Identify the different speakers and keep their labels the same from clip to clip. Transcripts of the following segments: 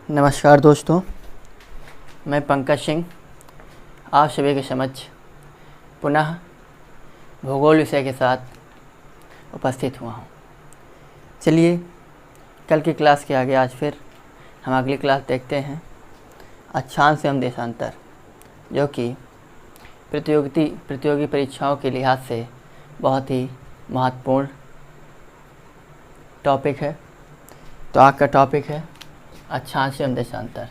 Speaker 1: नमस्कार दोस्तों, मैं पंकज सिंह आप सभी के समक्ष पुनः भूगोल विषय के साथ उपस्थित हुआ हूँ। चलिए कल की क्लास के आगे आज फिर हम अगली क्लास देखते हैं, अक्षांश एवं देशांतर, जो कि प्रतियोगी परीक्षाओं के लिहाज से बहुत ही महत्वपूर्ण टॉपिक है। तो आज का टॉपिक है अक्षांश एवं देशांतर।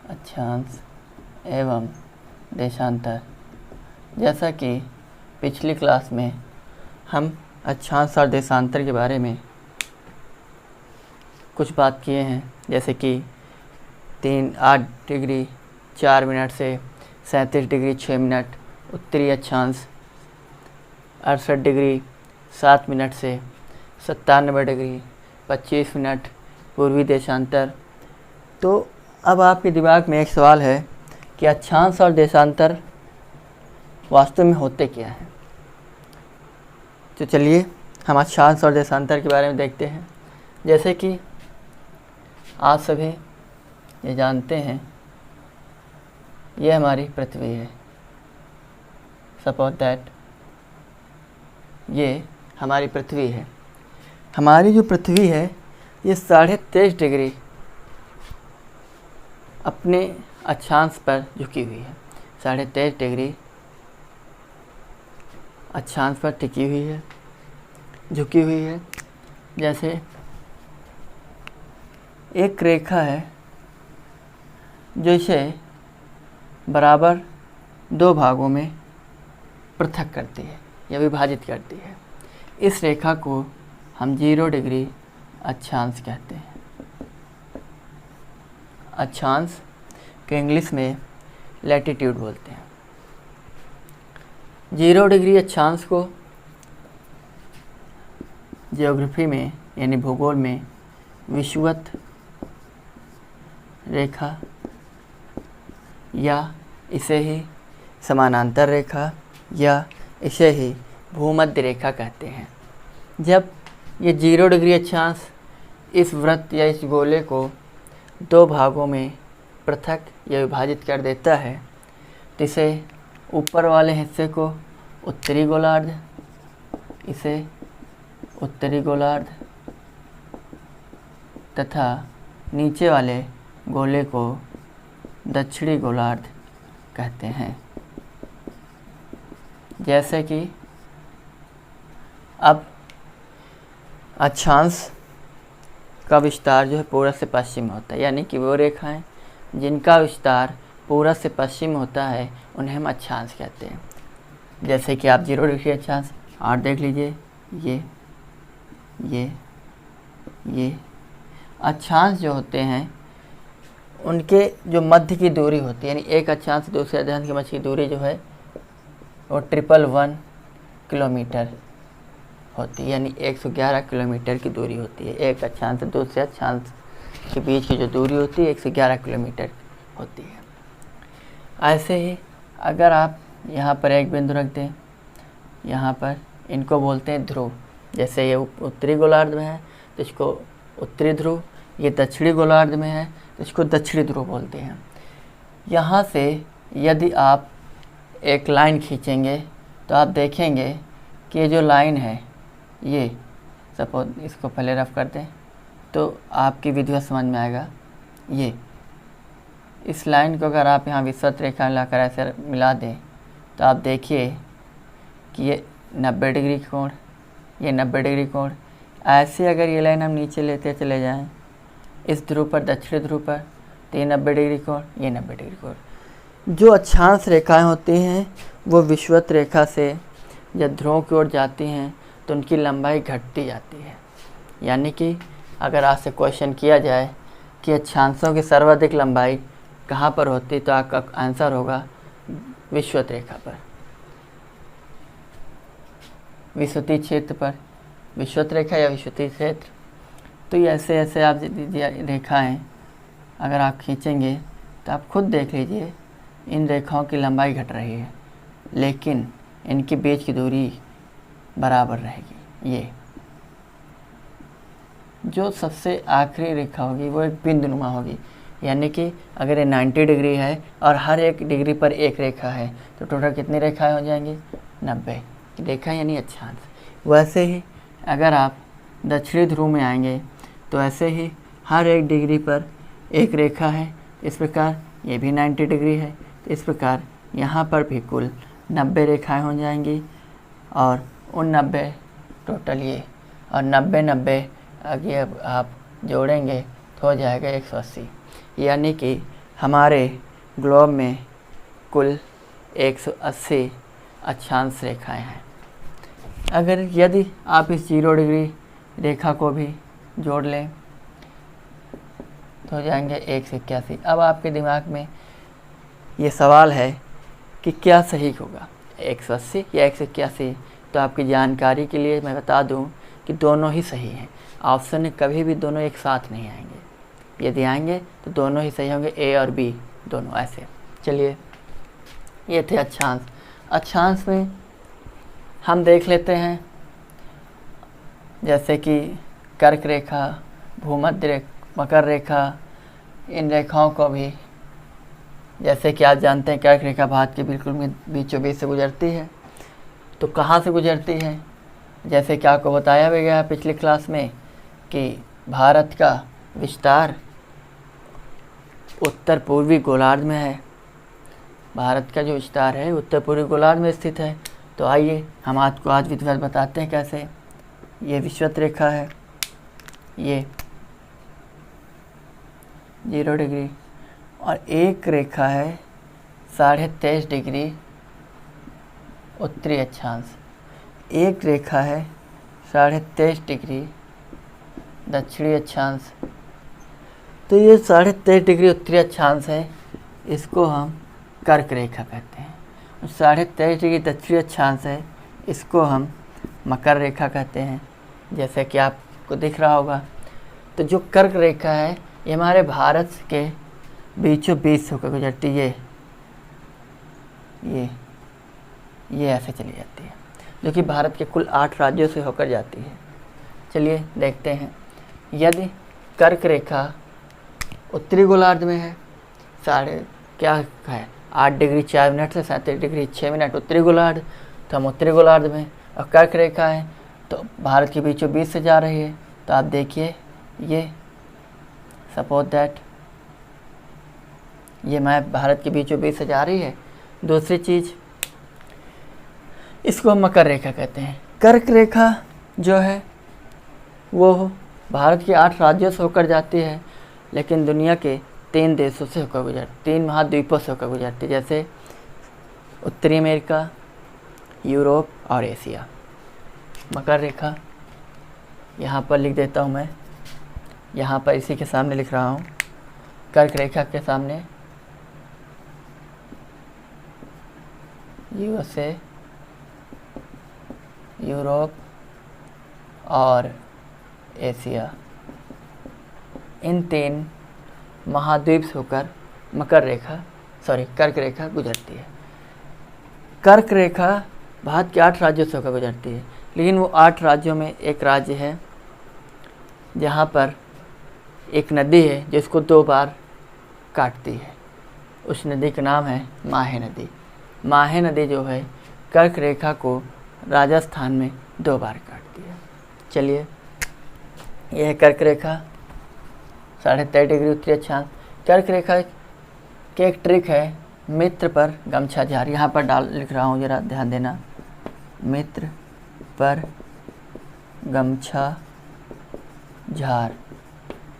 Speaker 1: अक्षांश एवं देशांतर। जैसा कि पिछली क्लास में हम अक्षांश और देशांतर के बारे में कुछ बात किए हैं, जैसे कि 8 डिग्री 4 मिनट से 37 डिग्री 6 मिनट उत्तरी अक्षांश, 68 डिग्री 7 मिनट से 97 डिग्री 25 मिनट पूर्वी देशांतर। तो अब आपके दिमाग में एक सवाल है कि अक्षांश और देशांतर वास्तव में होते क्या हैं। तो चलिए हम अक्षांश और देशांतर के बारे में देखते हैं। जैसे कि आप सभी ये जानते हैं, ये हमारी पृथ्वी है। सपोज दैट ये हमारी पृथ्वी है। हमारी जो पृथ्वी है ये 23.5 डिग्री अपने अक्षांश पर झुकी हुई है। 23.5 डिग्री अक्षांश पर टिकी हुई है, झुकी हुई है। जैसे एक रेखा है जो इसे बराबर 2 भागों में पृथक करती है या विभाजित करती है। इस रेखा को हम 0 डिग्री अक्षांश कहते हैं। अक्षांश को इंग्लिश में लैटिट्यूड बोलते हैं। 0 डिग्री अक्षांश को ज्योग्राफी में यानी भूगोल में विषुवत रेखा या इसे ही समानांतर रेखा या इसे ही भूमध्य रेखा कहते हैं। जब ये 0 डिग्री अक्षांश इस वृत्त या इस गोले को 2 भागों में पृथक या विभाजित कर देता है, तो इसे ऊपर वाले हिस्से को उत्तरी गोलार्ध, इसे उत्तरी गोलार्ध तथा नीचे वाले गोले को दक्षिणी गोलार्ध कहते हैं। जैसे कि अब अक्षांश का विस्तार जो है पूर्व से पश्चिम होता है, यानी कि वो रेखाएं जिनका विस्तार पूर्व से पश्चिम होता है उन्हें हम अक्षांश कहते हैं। जैसे कि आप 0 डिग्री अक्षांश और देख लीजिए, ये अक्षांश जो होते हैं उनके जो मध्य की दूरी होती है, यानी एक अक्षांश से दूसरे अक्षांश के मध्य की दूरी जो है वो 111 किलोमीटर होती है, यानी 111 किलोमीटर की दूरी होती है। एक अक्षांश से दूसरे अक्षांश के बीच की जो दूरी होती है 111 किलोमीटर होती है। ऐसे ही अगर आप यहाँ पर एक बिंदु रख दें, यहाँ पर इनको बोलते हैं ध्रुव। जैसे ये उत्तरी गोलार्ध में है तो इसको उत्तरी ध्रुव, ये दक्षिणी गोलार्ध में है तो इसको दक्षिणी ध्रुव बोलते हैं। यहाँ से यदि आप एक लाइन खींचेंगे तो आप देखेंगे कि ये जो लाइन है, ये सपोज इसको पहले रफ कर दें तो आपकी विधिवत समझ में आएगा। ये इस लाइन को अगर आप यहाँ विषुवत रेखा लाकर ऐसे मिला दें तो आप देखिए कि ये 90 डिग्री कोण, ये 90 डिग्री कोण। ऐसे अगर ये लाइन हम नीचे लेते चले जाएं इस ध्रुव पर, दक्षिणी ध्रुव पर, तो ये 90 डिग्री कोण, ये 90 डिग्री कोण। जो अक्षांश रेखाएं होती हैं वो विषुवत रेखा से जब ध्रुवों की ओर जाती हैं तो उनकी लंबाई घटती जाती है। यानी कि अगर आपसे क्वेश्चन किया जाए कि अक्षांशों की सर्वाधिक लंबाई कहाँ पर होती, तो आपका आंसर होगा विषुवत रेखा पर, विषुवतीय क्षेत्र पर। विषुवत रेखा या विषुवतीय क्षेत्र। तो ये ऐसे ऐसे आप रेखाएं अगर आप खींचेंगे तो आप खुद देख लीजिए इन रेखाओं की लंबाई घट रही है, लेकिन इनके बीच की दूरी बराबर रहेगी। ये जो सबसे आखिरी रेखा होगी वो एक बिंदुनुमा होगी, यानी कि अगर ये 90 डिग्री है और हर एक डिग्री पर एक रेखा है तो टोटल कितनी रेखाएं हो जाएंगी? 90 रेखा यानी अक्षांश। वैसे ही अगर आप दक्षिणी ध्रुव में आएंगे तो ऐसे ही हर एक डिग्री पर एक रेखा है, इस प्रकार ये भी 90 डिग्री है, तो इस प्रकार यहाँ पर भी कुल 90 रेखाएं हो जाएंगी और उन 90 टोटल ये और 90 आगे अब आप जोड़ेंगे तो हो जाएगा 180, यानी कि हमारे ग्लोब में कुल 180 अक्षांश रेखाएं हैं। अगर यदि आप इस 0 डिग्री रेखा को भी जोड़ लें तो हो जाएंगे 181। अब आपके दिमाग में ये सवाल है कि क्या सही होगा, 180 या 181? तो आपकी जानकारी के लिए मैं बता दूं कि दोनों ही सही हैं। ऑप्शन में कभी भी दोनों एक साथ नहीं आएंगे, यदि आएंगे तो दोनों ही सही होंगे, ए और बी दोनों ऐसे। चलिए, ये थे अक्षांश। अक्षांश में हम देख लेते हैं जैसे कि कर्क रेखा, भूमध्य रेखा, मकर रेखा, इन रेखाओं को भी, जैसे कि आप जानते हैं कर्क रेखा भारत के बिल्कुल बीचों बीच से गुजरती है। तो कहाँ से गुजरती है? जैसे कि आपको बताया भी गया पिछली क्लास में कि भारत का विस्तार उत्तर पूर्वी गोलार्ध में है। भारत का जो विस्तार है उत्तर पूर्वी गोलार्ध में स्थित है। तो आइए हम आपको आज विधिवत बताते हैं कैसे। ये विषुवत रेखा है, ये 0 डिग्री, और एक रेखा है 23.5 डिग्री उत्तरी अक्षांश, एक रेखा है 23.5 डिग्री दक्षिणी अक्षांश। तो ये 23.5 डिग्री उत्तरी अक्षांश है, इसको हम कर्क रेखा कहते हैं। और 23.5 डिग्री दक्षिणी अक्षांश है, इसको हम मकर रेखा कहते हैं, जैसे कि आपको दिख रहा होगा। तो जो कर्क रेखा है ये हमारे भारत के बीचों बीच से होकर गुजरती है, ये ऐसे चली जाती है, जो कि भारत के कुल 8 राज्यों से होकर जाती है। चलिए देखते हैं, यदि कर्क रेखा उत्तरी गोलार्ध में है, 8 डिग्री 4 मिनट से 37 डिग्री 6 मिनट उत्तरी गोलार्ध, तो हम उत्तरी गोलार्ध में, और कर्क रेखा है तो भारत के बीचों बीच से जा रही है। तो आप देखिए, ये सपोज दैट ये मैप भारत के बीचों बीच से जा रही है। दूसरी चीज़, इसको हम मकर रेखा कहते हैं। कर्क रेखा जो है वो भारत के 8 राज्यों से होकर जाती है, लेकिन दुनिया के 3 देशों से होकर गुजरती, 3 महाद्वीपों से होकर गुजरती है, जैसे उत्तरी अमेरिका, यूरोप और एशिया। मकर रेखा यहाँ पर लिख देता हूँ मैं, यहाँ पर इसी के सामने लिख रहा हूँ, कर्क रेखा के सामने यूएसए, यूरोप और एशिया, इन 3 महाद्वीप से होकर कर्क रेखा गुजरती है। कर्क रेखा भारत के 8 राज्यों से होकर गुजरती है, लेकिन वो 8 राज्यों में एक राज्य है जहाँ पर एक नदी है जिसको 2 बार काटती है। उस नदी का नाम है माहे नदी। माहे नदी जो है कर्क रेखा को राजस्थान में 2 बार काटती है। चलिए, यह है कर्क रेखा, 23.5 डिग्री उत्तरी अक्षांश। कर्क रेखा की एक ट्रिक है, मित्र पर गमछा झार। यहाँ पर लिख रहा हूँ, जरा ध्यान देना, मित्र पर गमछा झार।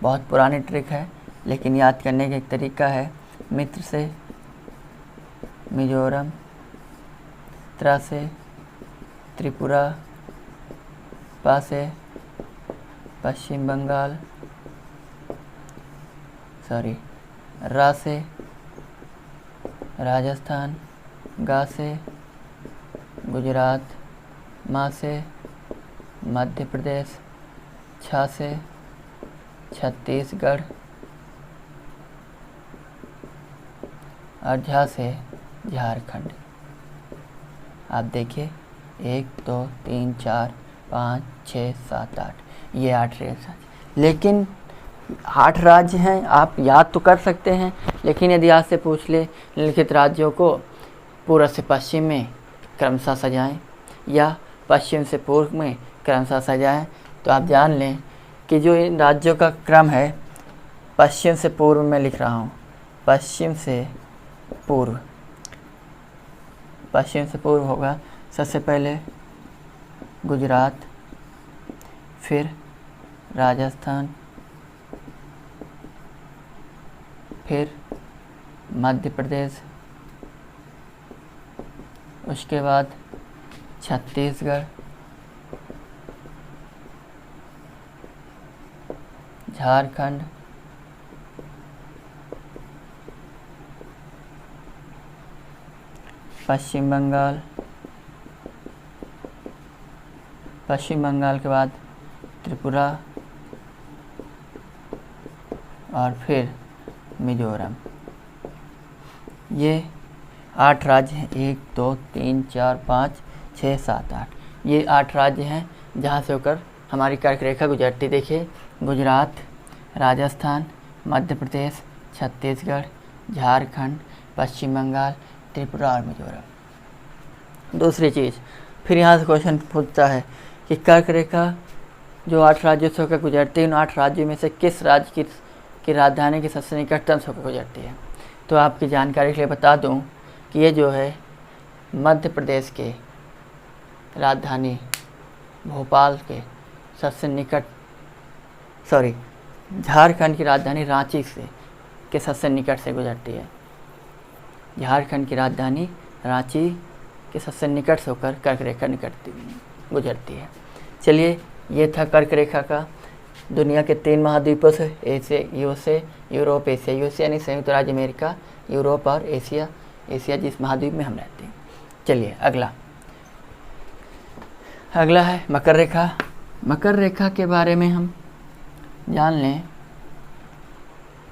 Speaker 1: बहुत पुरानी ट्रिक है, लेकिन याद करने का एक तरीका है। मित्र से मिजोरम, त्रा से त्रिपुरा, पा से पश्चिम बंगाल, रा से राजस्थान, गा से गुजरात, मा से मध्य प्रदेश, छा से छत्तीसगढ़ और झा से झारखंड। आप देखिए, 1 2 3 4 5 6 7 8, ये 8 रेखा। लेकिन 8 राज्य हैं, आप याद तो कर सकते हैं, लेकिन यदि आज से पूछ ले निम्नलिखित राज्यों को पूर्व से पश्चिम में क्रमशः सजाएं या पश्चिम से पूर्व में क्रमशः सजाएं, तो आप जान लें कि जो इन राज्यों का क्रम है, पश्चिम से पूर्व में लिख रहा हूँ, पश्चिम से पूर्व, पश्चिम से पूर्व होगा सबसे पहले गुजरात, फिर राजस्थान, फिर मध्य प्रदेश, उसके बाद छत्तीसगढ़, झारखंड, पश्चिम बंगाल, पश्चिम बंगाल के बाद त्रिपुरा और फिर मिजोरम। ये 8 राज्य हैं, 1 2 3 4 5 6 7 8, ये 8 राज्य हैं जहाँ से होकर हमारी कर्क रेखा गुजरती। देखिए, गुजरात, राजस्थान, मध्य प्रदेश, छत्तीसगढ़, झारखंड, पश्चिम बंगाल, त्रिपुरा और मिजोरम। दूसरी चीज़, फिर यहाँ से क्वेश्चन पूछता है कि कर्क रेखा जो 8 राज्यों से होकर गुजरती है, उन 8 राज्यों में से किस राज्य की राजधानी की सबसे निकटतम से होकर गुजरती है। तो आपकी जानकारी के लिए बता दूं कि ये जो है मध्य प्रदेश के राजधानी भोपाल के सबसे निकट, झारखंड की राजधानी रांची के सबसे निकट से गुजरती है। झारखंड की राजधानी रांची के सबसे निकट से होकर कर्क रेखा गुजरती है। चलिए, ये था कर्क रेखा का दुनिया के 3 महाद्वीपों से, यूएसए, यूरोप, एशिया। यूएसए यानी संयुक्त राज्य अमेरिका, यूरोप और एशिया, एशिया जिस महाद्वीप में हम रहते हैं। चलिए अगला है मकर रेखा। मकर रेखा के बारे में हम जान लें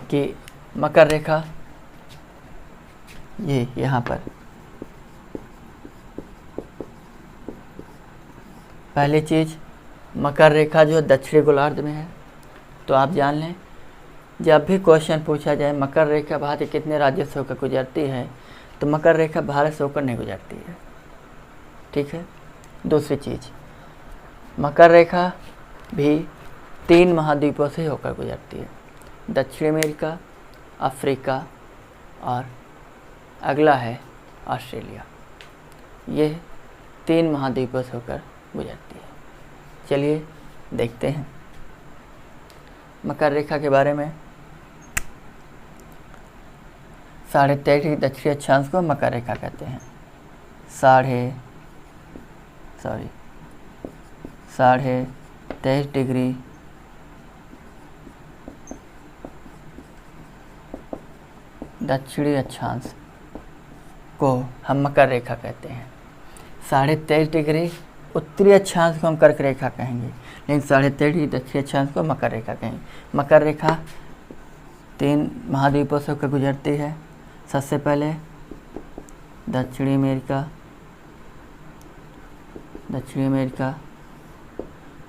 Speaker 1: कि मकर रेखा ये यहाँ पर पहली चीज़, मकर रेखा जो दक्षिणी गोलार्ध में है। तो आप जान लें, जब भी क्वेश्चन पूछा जाए मकर रेखा भारत के कितने राज्यों से होकर गुजरती है, तो मकर रेखा भारत से होकर नहीं गुजरती है, ठीक है। दूसरी चीज़, मकर रेखा भी 3 महाद्वीपों से होकर गुजरती है, दक्षिण अमेरिका, अफ्रीका और अगला है ऑस्ट्रेलिया। ये 3 महाद्वीपों से होकर गुजरती है। चलिए देखते हैं मकर रेखा के बारे में। 23.5 डिग्री दक्षिणी अक्षांश को मकर रेखा कहते हैं। 23.5 डिग्री दक्षिणी अक्षांश को हम मकर रेखा कहते हैं। 23.5 डिग्री उत्तरी अक्षांश को हम कर्क रेखा कहेंगे, लेकिन 23.5 डिग्री दक्षिणी अक्षांश को मकर रेखा कहेंगे। मकर रेखा 3 महाद्वीपों से होकर गुजरती है। सबसे पहले दक्षिणी अमेरिका,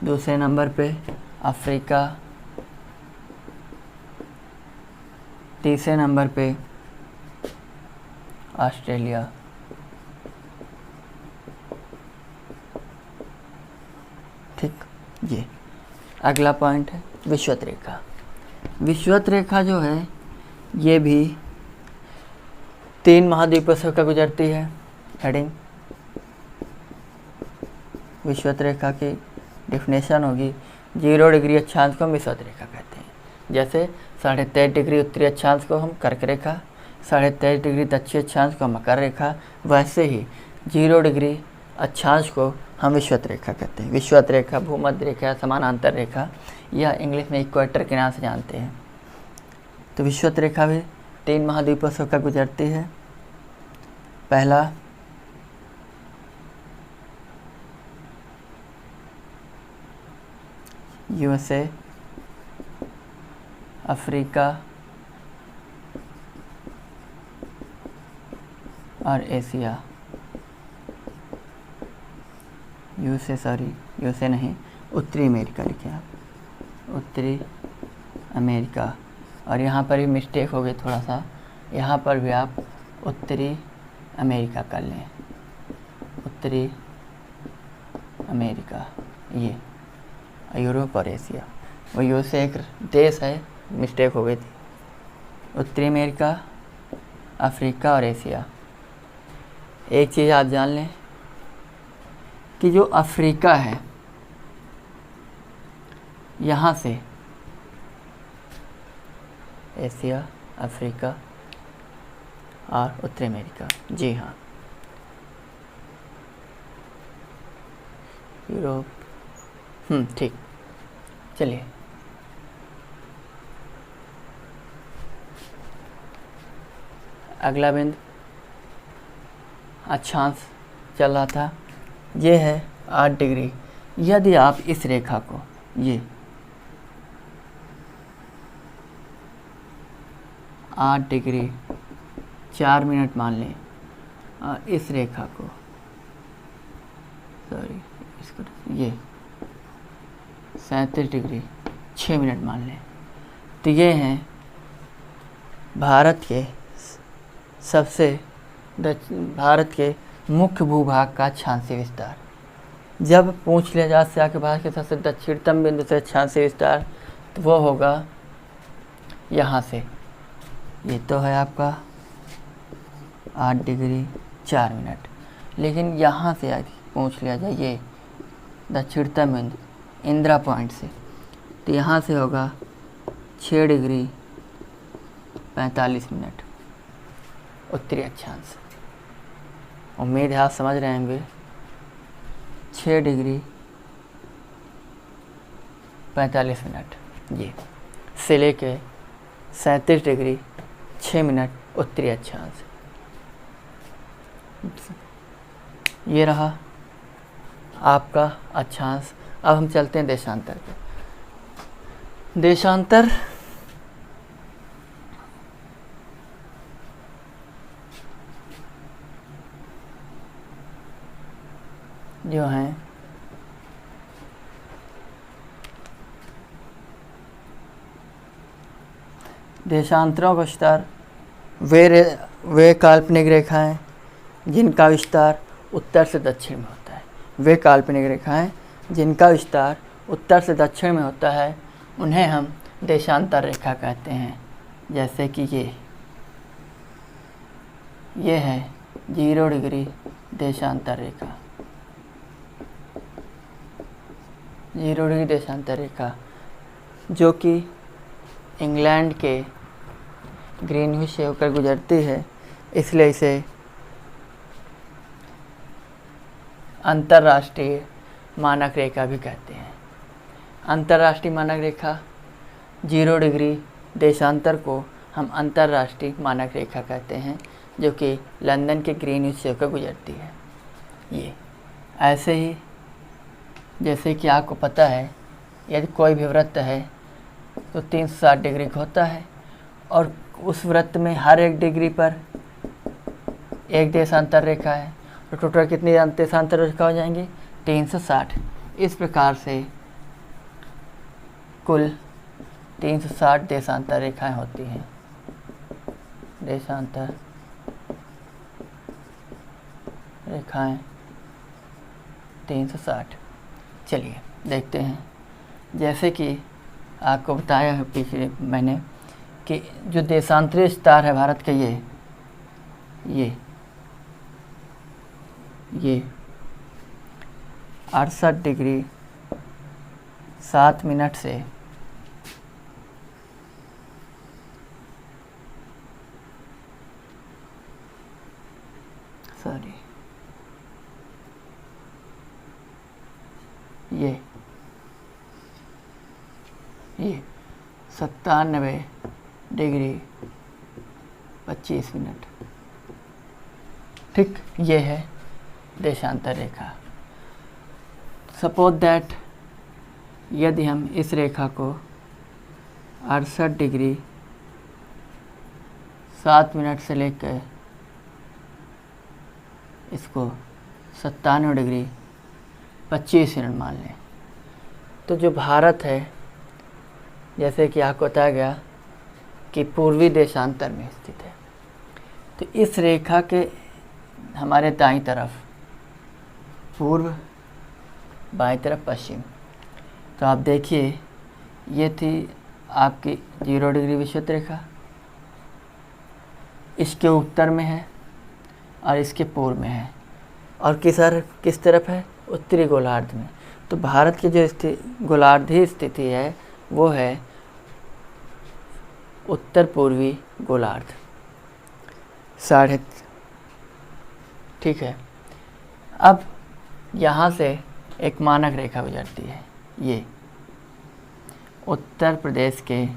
Speaker 1: दूसरे नंबर पे अफ्रीका, तीसरे नंबर पे ऑस्ट्रेलिया, ठीक। ये अगला पॉइंट है विषुवत रेखा। विषुवत रेखा जो है ये भी 3 महाद्वीपों से होकर गुजरती है। हेडिंग, विषुवत रेखा की डेफिनेशन होगी 0 डिग्री अक्षांश को हम विषुवत रेखा कहते हैं। जैसे 23.5 डिग्री उत्तरी अक्षांश को हम कर्क रेखा, 23.5 डिग्री दक्षिणी अक्षांश को मकर रेखा, वैसे ही 0 डिग्री अक्षांश को हम विषुवत रेखा कहते हैं। विषुवत रेखा, भूमध्य रेखा, समानांतर रेखा या इंग्लिश में इक्वेटर के नाम से जानते हैं। तो विषुवत रेखा भी 3 महाद्वीपों से होकर गुजरती है। पहला यूएसए, अफ्रीका और एशिया। यूएसए नहीं, उत्तरी अमेरिका लिखे आप। उत्तरी अमेरिका। और यहाँ पर भी मिस्टेक हो गई थोड़ा सा, यहाँ पर भी आप उत्तरी अमेरिका कर लें, उत्तरी अमेरिका। ये यूरोप और एशिया, वो यू से एक देश है, मिस्टेक हो गई थी। उत्तरी अमेरिका, अफ्रीका और एशिया। एक चीज़ आप जान लें कि जो अफ्रीका है, यहाँ से एशिया, अफ्रीका और उत्तरी अमेरिका, जी हाँ, यूरोप, ठीक। चलिए अगला बिंदु अक्षांश चल रहा था, ये है 8 डिग्री। यदि आप इस रेखा को ये 8 डिग्री 4 मिनट मान लें और इस रेखा को, सॉरी इसको ये 37 डिग्री 6 मिनट मान लें, तो ये हैं भारत के भारत के मुख्य भूभाग का अक्षांशीय विस्तार। जब पूछ लिया जाए से आके भारत के सबसे दक्षिणतम बिंदु से अक्षांशीय विस्तार, तो वो होगा यहाँ से, ये तो है आपका 8 डिग्री 4 मिनट। लेकिन यहाँ से आगे पूछ लिया जाए ये दक्षिणतम बिंदु इंदिरा पॉइंट से, तो यहाँ से होगा 6 डिग्री 45 मिनट उत्तरी अक्षांश। उम्मीद है आप समझ रहे होंगे। 6 डिग्री 45 मिनट ये से लेके 37 डिग्री 6 मिनट उत्तरी अक्षांश। ये रहा आपका अक्षांश। अब हम चलते हैं देशांतर पे। देशांतर जो हैं देशांतरों का विस्तार, वे काल्पनिक रेखाएं जिनका विस्तार उत्तर से दक्षिण में होता है। वे काल्पनिक रेखाएं जिनका विस्तार उत्तर से दक्षिण में होता है, उन्हें हम देशांतर रेखा कहते हैं। जैसे कि ये है 0 डिग्री देशांतर रेखा, 0 डिग्री देशांतर रेखा, जो कि इंग्लैंड के ग्रीनविच से होकर गुजरती है, इसलिए इसे अंतर्राष्ट्रीय मानक रेखा भी कहते हैं। अंतर्राष्ट्रीय मानक रेखा 0 डिग्री देशांतर को हम अंतर्राष्ट्रीय मानक रेखा कहते हैं, जो कि लंदन के ग्रीनविच से होकर गुजरती है। ये ऐसे ही जैसे कि आपको पता है, यदि कोई भी वृत्त है तो 360 डिग्री का होता है, और उस वृत्त में हर एक डिग्री पर एक देशांतर रेखा है, तो टोटल कितनी देशांतर रेखा हो जाएंगी? 360। इस प्रकार से कुल 360 देशांतर रेखाएं होती हैं। देशांतर रेखाएं 360। चलिए देखते हैं। जैसे कि आपको बताया है पिछले मैंने कि जो देशांतरीय विस्तार है भारत का, ये 68 डिग्री 7 मिनट से ये 97 डिग्री 25 मिनट। ठीक, ये है देशांतर रेखा। सपोज दैट यदि हम इस रेखा को 68 डिग्री 7 मिनट से लेकर इसको 97 डिग्री 25 मिनट मान लें, तो जो भारत है जैसे कि आपको बताया गया कि पूर्वी देशांतर में स्थित है। तो इस रेखा के हमारे दाईं तरफ पूर्व, बाईं तरफ पश्चिम। तो आप देखिए ये थी आपकी 0 डिग्री विषुवत रेखा, इसके उत्तर में है और इसके पूर्व में है, और किस तरफ है? उत्तरी गोलार्ध में। तो भारत की जो गोलार्धीय स्थिति है वो है उत्तर पूर्वी गोलार्ध। ठीक है। अब यहाँ से एक मानक रेखा गुजरती है, ये उत्तर प्रदेश के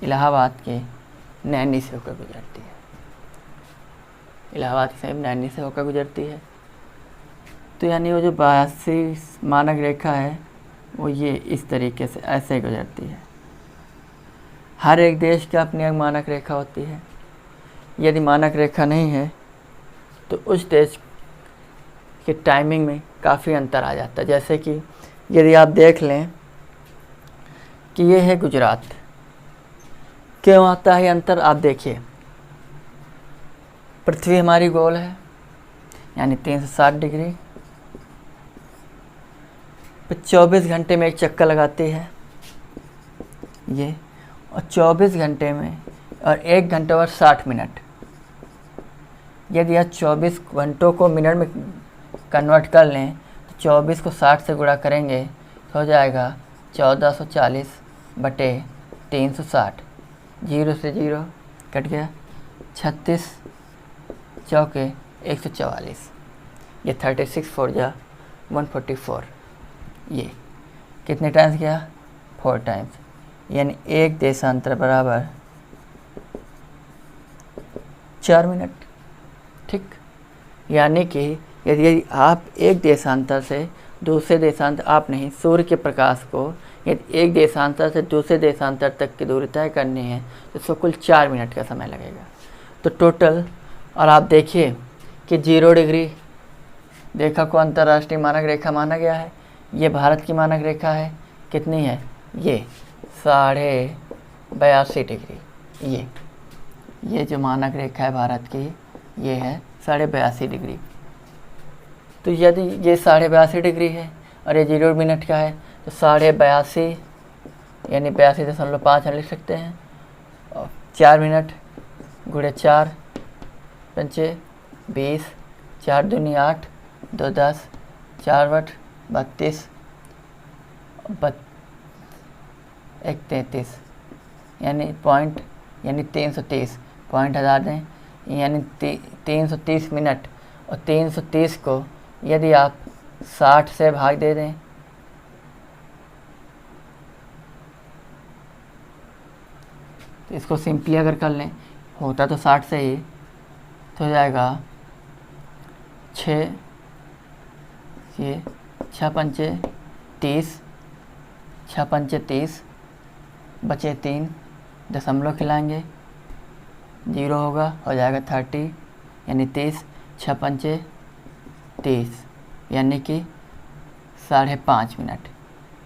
Speaker 1: इलाहाबाद के नैनी से होकर गुजरती है। इलाहाबाद से नैनी से होकर गुजरती है। तो यानी वो जो 82 मानक रेखा है वो ये इस तरीके से ऐसे गुजरती है। हर एक देश की अपनी एक मानक रेखा होती है। यदि मानक रेखा नहीं है तो उस देश के टाइमिंग में काफ़ी अंतर आ जाता है। जैसे कि यदि आप देख लें कि ये है गुजरात, क्यों आता है अंतर? आप देखिए, पृथ्वी हमारी गोल है यानी 360 डिग्री, 24 घंटे में एक चक्कर लगाती है ये, और 24 घंटे में और 1 घंटे और 60 मिनट। यदि आप 24 घंटों को मिनट में कन्वर्ट कर लें तो 24 को 60 से गुणा करेंगे तो हो जाएगा 1440/360। 0 से 0 कट गया, 36 चौके 144, ये 36 4 जा 144। ये कितने टाइम्स गया? 4 टाइम्स, यानी एक देशांतर बराबर 4 मिनट। ठीक, यानी कि यदि आप एक देशांतर से दूसरे देशांतर, आप नहीं, सूर्य के प्रकाश को यदि एक देशांतर से दूसरे देशांतर तक की दूरी तय करनी है तो इसको कुल 4 मिनट का समय लगेगा। तो टोटल, और आप देखिए कि 0 डिग्री रेखा को अंतर्राष्ट्रीय मानक रेखा माना गया है। ये भारत की मानक रेखा है, कितनी है? ये 82.5 डिग्री। ये जो मानक रेखा है भारत की, ये है 82.5 डिग्री। तो यदि ये 82.5 डिग्री है और ये 0 मिनट का है तो 82.5 यानी 82.5 लिख सकते हैं, और 4 मिनट गुणे 4 पंचे 20, 4 दूनी 8, 2 10, 4 बट 32, 1 33, यानी पॉइंट, यानी 330, पॉइंट हटा दें, यानी 330 मिनट। और 330 को यदि आप 60 से भाग दे दें तो इसको सिंपली अगर कर लें, होता तो 60 से ही, तो हो जाएगा 6 पंचे 30, 6 पंचे 30, बचे 3 दशमलव खिलाएंगे, 0 होगा, हो जाएगा 30, यानी 30, 6 पंचे 30, यानी कि 5.5 मिनट,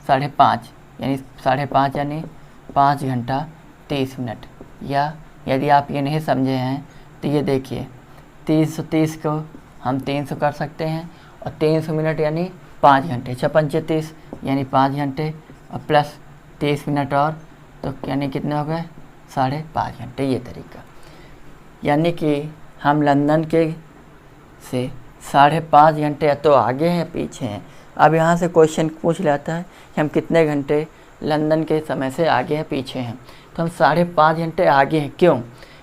Speaker 1: 5.5 यानी 5.5 यानी 5 घंटा 30 मिनट। या यदि आप ये नहीं समझे हैं तो ये देखिए, 330 को हम 300 कर सकते हैं, और 300 मिनट यानी 5 घंटे, 6 पंचे 30 यानी 5 घंटे, और प्लस 30 मिनट और, तो यानी कितने हो गए? 5.5 घंटे। ये तरीका, यानी कि हम लंदन के से 5.5 घंटे तो आगे हैं पीछे हैं। अब यहाँ से क्वेश्चन पूछ लेता है कि हम कितने घंटे लंदन के समय से आगे हैं पीछे हैं। तो हम 5.5 घंटे आगे हैं। क्यों?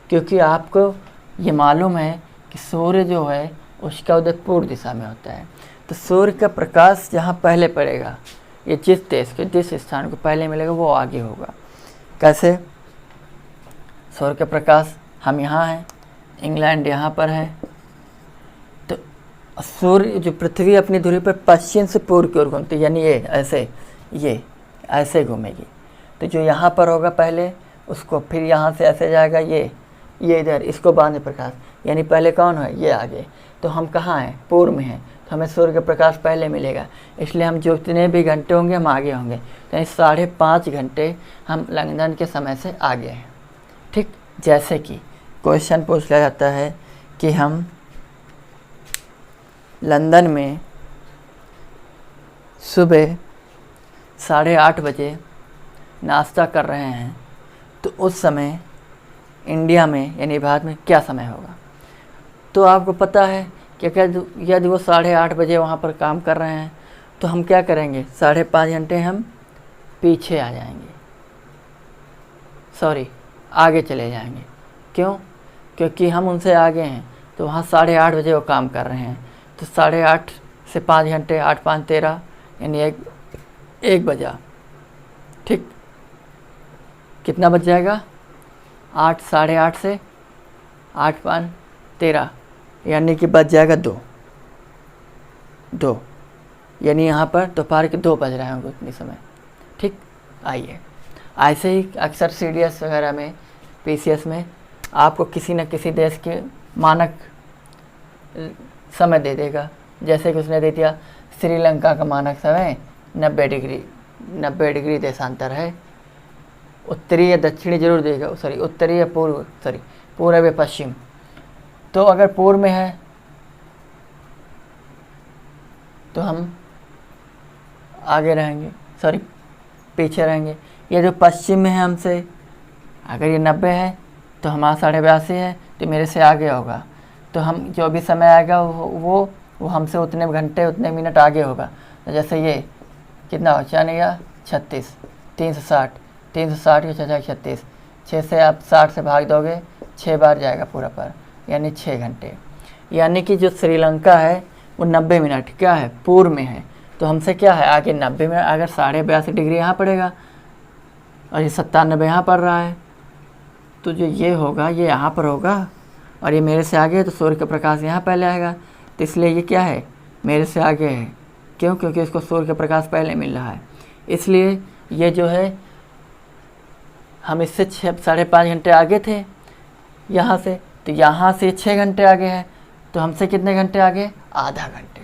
Speaker 1: क्योंकि आपको ये मालूम है कि सूर्य जो है उसका उदय पूर्व दिशा में होता है। तो सूर्य का प्रकाश जहाँ पहले पड़ेगा, ये जिस देश के जिस स्थान को पहले मिलेगा वो आगे होगा। कैसे? सूर्य का प्रकाश, हम यहाँ हैं, इंग्लैंड यहाँ पर है, तो सूर्य जो पृथ्वी अपनी धुरी पर पश्चिम से पूर्व की ओर घूमती है, यानी ये ऐसे घूमेगी। तो जो यहाँ पर होगा पहले, उसको फिर यहाँ से ऐसे जाएगा, ये इधर, इसको बांधे प्रकाश, यानी पहले कौन है? ये आगे। तो हम कहाँ हैं? पूर्व में हैं, तो हमें सूर्य का प्रकाश पहले मिलेगा, इसलिए हम जो जितने भी घंटे होंगे हम आगे होंगे। तो 5.5 घंटे हम लंदन के समय से आगे हैं। ठीक, जैसे कि क्वेश्चन पूछ लिया जाता है कि हम लंदन में सुबह 8:30 बजे नाश्ता कर रहे हैं, तो उस समय इंडिया में यानी भारत में क्या समय होगा। तो आपको पता है कि यदि वो 8:30 बजे वहाँ पर काम कर रहे हैं तो हम क्या करेंगे, 5.5 घंटे हम पीछे आ जाएंगे, सॉरी आगे चले जाएंगे। क्यों? क्योंकि हम उनसे आगे हैं, तो वहाँ 8:30 बजे वो काम कर रहे हैं, तो 8:30 से 5 घंटे, 8 5 13 यानी एक बजा। ठीक, कितना बच जाएगा, 8 8:30 से 8 5 13 यानी कि बच जाएगा 2 यानी यहाँ पर दोपहर के 2 बज रहे होंगे उतनी समय। ठीक, आइए ऐसे ही अक्सर CDS वगैरह में, PCS में आपको किसी न किसी देश के मानक समय दे देगा। जैसे कि उसने दे दिया श्रीलंका का मानक समय 90 डिग्री देशांतर है। उत्तरी या दक्षिणी जरूर देगा, सॉरी उत्तरी या पूर्व, सॉरी पूर्व या पश्चिम। तो अगर पूर्व में है तो हम आगे रहेंगे, सॉरी पीछे रहेंगे। ये जो पश्चिम में है हमसे, अगर ये 90 है तो हमारा 82.5 है, तो मेरे से आगे होगा। तो हम जो भी समय आएगा वो हमसे उतने घंटे उतने मिनट आगे होगा। तो जैसे ये कितना हो, 4 या 36, 360 या 36, 6 से आप 60 से भाग दोगे, 6 बार जाएगा पूरा पर, यानी 6 घंटे। यानी कि जो श्रीलंका है वो 90 मिनट क्या है, पूर्व में है, तो हमसे क्या है आगे 90 में। अगर 82.5 डिग्री यहाँ पड़ेगा और ये 97 यहाँ पड़ रहा है, तो जो ये होगा ये यहाँ पर होगा, और ये मेरे से आगे है, तो सूर्य का प्रकाश यहाँ पहले आएगा, तो इसलिए ये क्या है, मेरे से आगे है। क्यों? क्योंकि इसको सूर्य का प्रकाश पहले मिल रहा है। इसलिए ये जो है हम इससे 5.5 घंटे आगे थे यहाँ से, तो यहाँ से 6 घंटे आगे है, तो हमसे कितने घंटे आगे, आधा घंटे।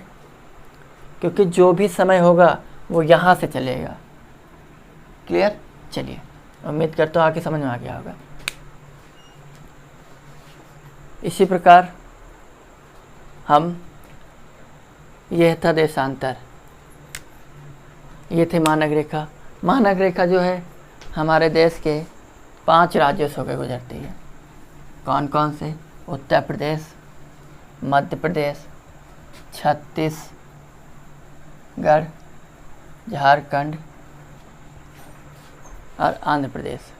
Speaker 1: क्योंकि जो भी समय होगा वो यहाँ से चलेगा। क्लियर? चलिए, उम्मीद करता हूँ आगे समझ में आ गया होगा। इसी प्रकार हम, यह था देशांतर, ये थे मानक रेखा। मानक रेखा जो है हमारे देश के 5 राज्यों से होकर गुजरती है। कौन कौन से? उत्तर प्रदेश, मध्य प्रदेश, छत्तीसगढ़, झारखंड और आंध्र प्रदेश।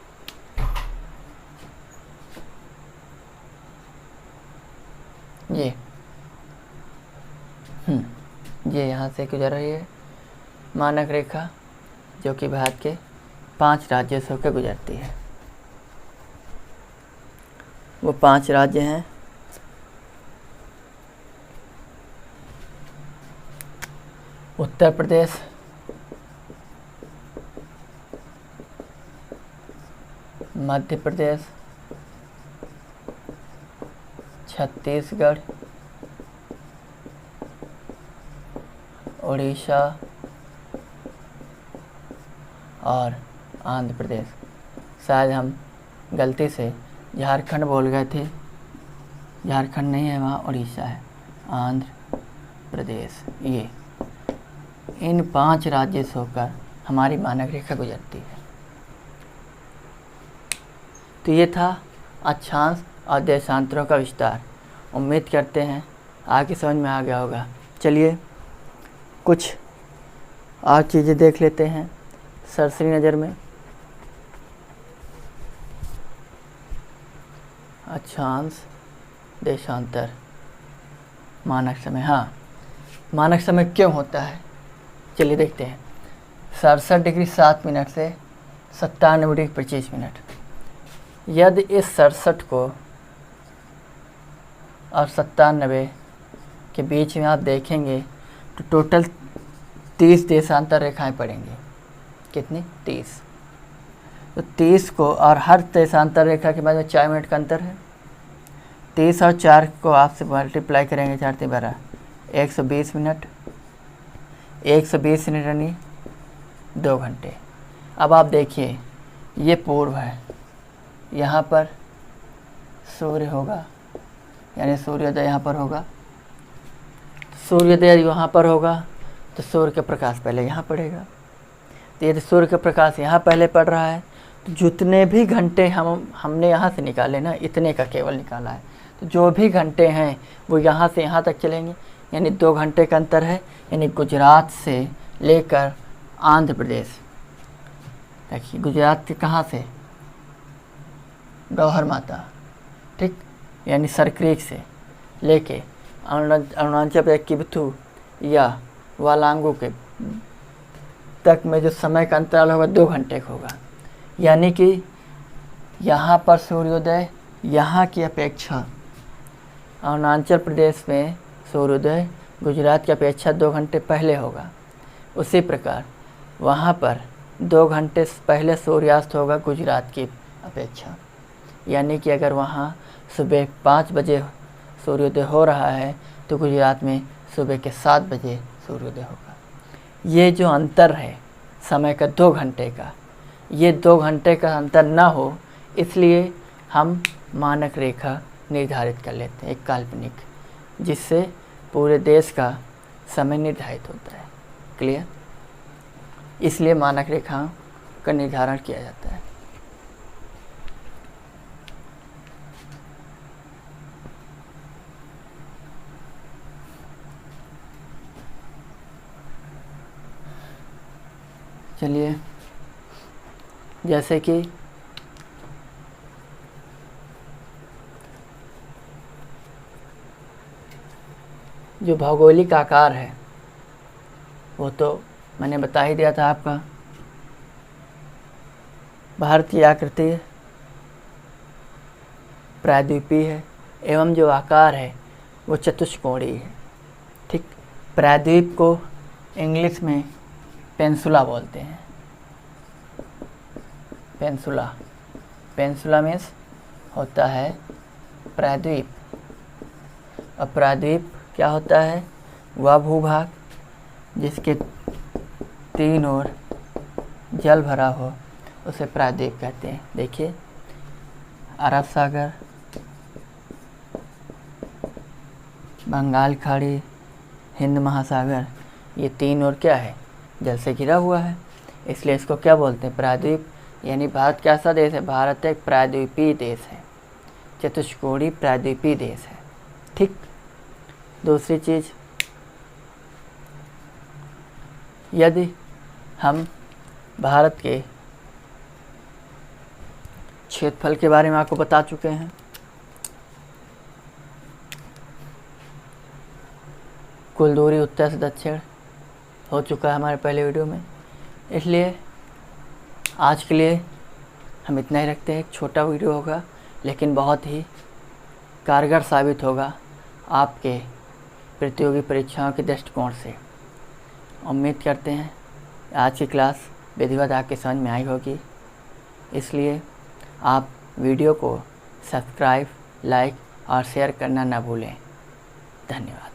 Speaker 1: ये यहाँ से गुजर रही है मानक रेखा, जो कि भारत के 5 राज्यों से होकर गुजरती है। वो 5 राज्य हैं उत्तर प्रदेश, मध्य प्रदेश, छत्तीसगढ़, उड़ीसा और आंध्र प्रदेश। शायद हम गलती से झारखंड बोल गए थे, झारखंड नहीं है, वहाँ उड़ीसा है, आंध्र प्रदेश। ये इन 5 राज्यों से होकर हमारी मानक रेखा गुजरती है। तो ये था अक्षांश और देशांतरों का विस्तार। उम्मीद करते हैं आगे समझ में आ गया होगा। चलिए कुछ और चीज़ें देख लेते हैं सरसरी नज़र में। अक्षांश, देशांतर, मानक समय। हाँ, मानक समय क्यों होता है, चलिए देखते हैं। 67 डिग्री 7 मिनट से 97 डिग्री 25 मिनट। यदि इस 67 को और 97 के बीच में आप देखेंगे तो टोटल 30 देशांतर रेखाएं पड़ेंगी। कितनी? 30। तो 30 को, और हर देशांतर रेखा के बाद में 4 मिनट का अंतर है। 30 और 4 को आपसे मल्टीप्लाई करेंगे, 4 3 12, 120 मिनट, 120 मिनट यानी 2 घंटे। अब आप देखिए ये पूर्व है, यहाँ पर सूर्य होगा यानी सूर्योदय यहाँ पर होगा, सूर्योदय यहाँ पर होगा तो सूर्य का प्रकाश पहले यहाँ पड़ेगा। तो यदि सूर्य का प्रकाश यहाँ पहले पड़ रहा है तो जितने भी घंटे हमने यहाँ से निकाले ना, इतने का केवल निकाला है, तो जो भी घंटे हैं वो यहाँ से यहाँ तक चलेंगे, यानी 2 घंटे का अंतर है। यानी गुजरात से लेकर आंध्र प्रदेश, देखिए गुजरात के कहाँ से, गौहर माता, ठीक, यानी सरक्रीक से लेके अरुणाचल प्रदेश की बिथू या वालांगू के तक में जो समय का अंतराल होगा 2 घंटे का होगा। यानी कि यहाँ पर सूर्योदय यहाँ की अपेक्षा अरुणाचल प्रदेश में सूर्योदय गुजरात की अपेक्षा 2 घंटे पहले होगा। उसी प्रकार वहाँ पर 2 घंटे पहले सूर्यास्त होगा गुजरात की अपेक्षा। यानी कि अगर वहाँ सुबह 5 बजे सूर्योदय हो रहा है तो गुजरात में सुबह के 7 बजे सूर्योदय होगा। ये जो अंतर है समय का 2 घंटे का, ये 2 घंटे का अंतर ना हो इसलिए हम मानक रेखा निर्धारित कर लेते हैं, एक काल्पनिक, जिससे पूरे देश का समय निर्धारित होता है। क्लियर? इसलिए मानक रेखा का निर्धारण किया जाता है। चलिए, जैसे कि जो भौगोलिक आकार है वो तो मैंने बता ही दिया था आपका। भारत की आकृति प्रायद्वीपीय है एवं जो आकार है वो चतुष्कोणीय है। ठीक, प्रायद्वीप को इंग्लिश में पेंसुला बोलते हैं। पेंसुला, पेंसुला मीन्स होता है प्रायद्वीप। और प्रायद्वीप क्या होता है? वह भूभाग जिसके 3 ओर जल भरा हो उसे प्रायद्वीप कहते हैं। देखिए, अरब सागर, बंगाल खाड़ी, हिंद महासागर, ये 3 ओर क्या है? जल से घिरा हुआ है, इसलिए इसको क्या बोलते हैं? प्रायद्वीप। यानी भारत कैसा देश है? भारत एक प्रायद्वीपीय देश है, चतुष्कोणीय प्रायद्वीपीय देश है। ठीक, दूसरी चीज़, यदि हम भारत के क्षेत्रफल के बारे में आपको बता चुके हैं, कुल दूरी उत्तर से दक्षिण हो चुका है हमारे पहले वीडियो में, इसलिए आज के लिए हम इतना ही रखते हैं। एक छोटा वीडियो होगा लेकिन बहुत ही कारगर साबित होगा आपके प्रतियोगी परीक्षाओं के दृष्टिकोण से। उम्मीद करते हैं आज की क्लास विधिवत आपके समझ में आई होगी, इसलिए आप वीडियो को सब्सक्राइब, लाइक और शेयर करना ना भूलें। धन्यवाद।